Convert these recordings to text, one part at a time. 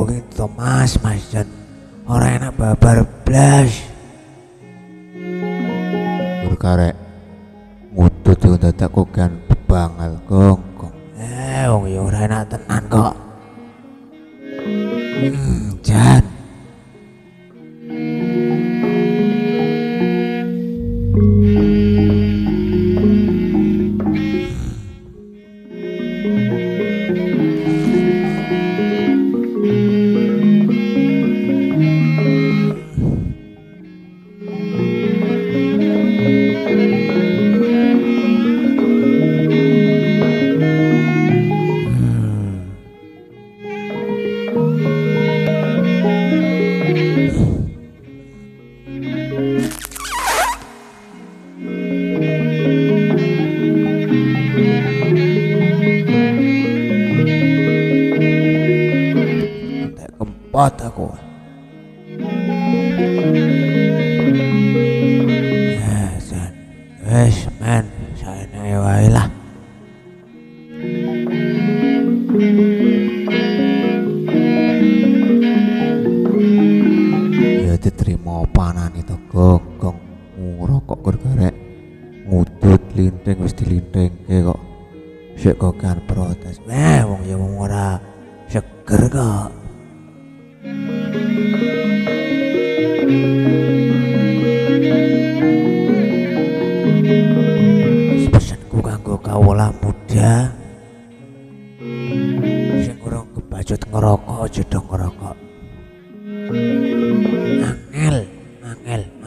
teko gitu mas jan ora enak babar blas. Karek ngudut yo dadak kogan bangal gong. Wong ya ora enak tenan kok. Jan. Kempot aku. Ya, Jan. Wes, men, saenake wae lah. Ya diterima panan itu gong ngrokok gergarek ngudut linting wis dilintengke kok sik kogan protes. Wong ya wong ora seger kok. Pesanku kanggo kawula muda sing urung kebacut ngerokok aja dong ngerokok.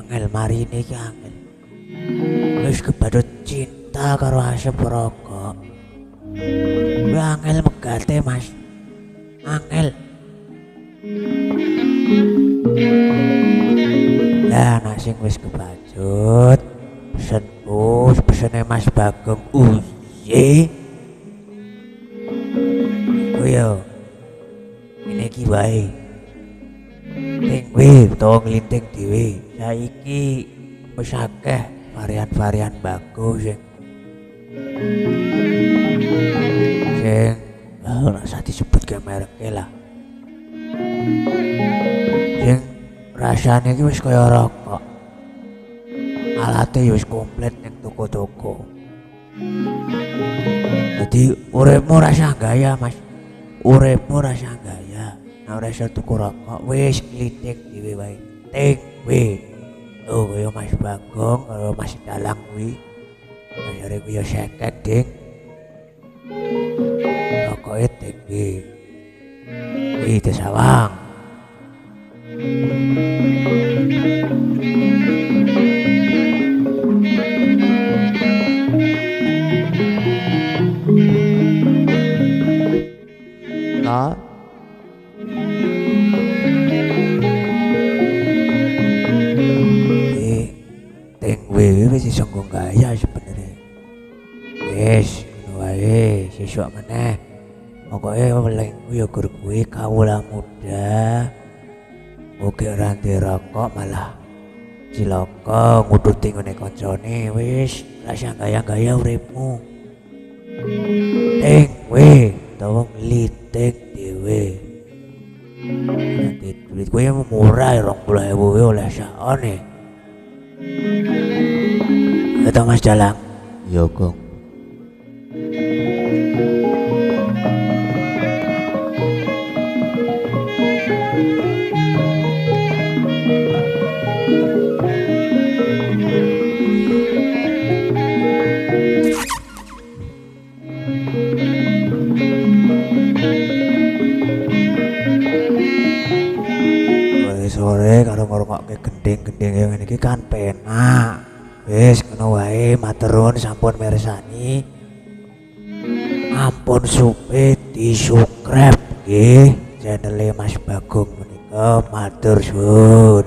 Angel mari ini iki angel. Wis kebacut cinta karo asap rokok. Kuwi angel megate mas. Angel. Lah nek sing wis kebacut pesene Mas Bagong uye. Oh yo. Ini iki wae. Ting we utawa nglinting dhewe. Saiki wis akeh varian-varian bagus sing ora usah disebut ke mereke lah. Sing rasane iki wis kaya rokok. Alate wis komplit ning toko-toko. Jadi uripmu rasa gaya mas. Uripmu rasa gaya. Nah ora iso tuku rokok wis klitik dhewe wae. Ting we. Oh kaya Mas Bagong karo Mas Dalang kuwi. Bayare kuwi ya 50 ding. Rokoke ting we. Kuwi desawang. Nah. Ting wis iso nggo gaya sebenere. Wis ngono wae, sesuk meneh. Pokoke welingku ya gur kuwi kawula muda. Oke ranti rokok malah cilaka nguduti ngene kancane wis rasa gaya-gaya uripmu. Ting we utawa ngliting dhewe. Nanti duit kowe murah 20.000 oleh sakone. Kata Mas Dalang. Yo gong. Sore karo ngrungokke gending-gending yang ngene iki kan penak. Wis ngono wae maturun sampun mirsani. Ampun supe di-subscribe nggih channel Mas Bagong menika matur suwun.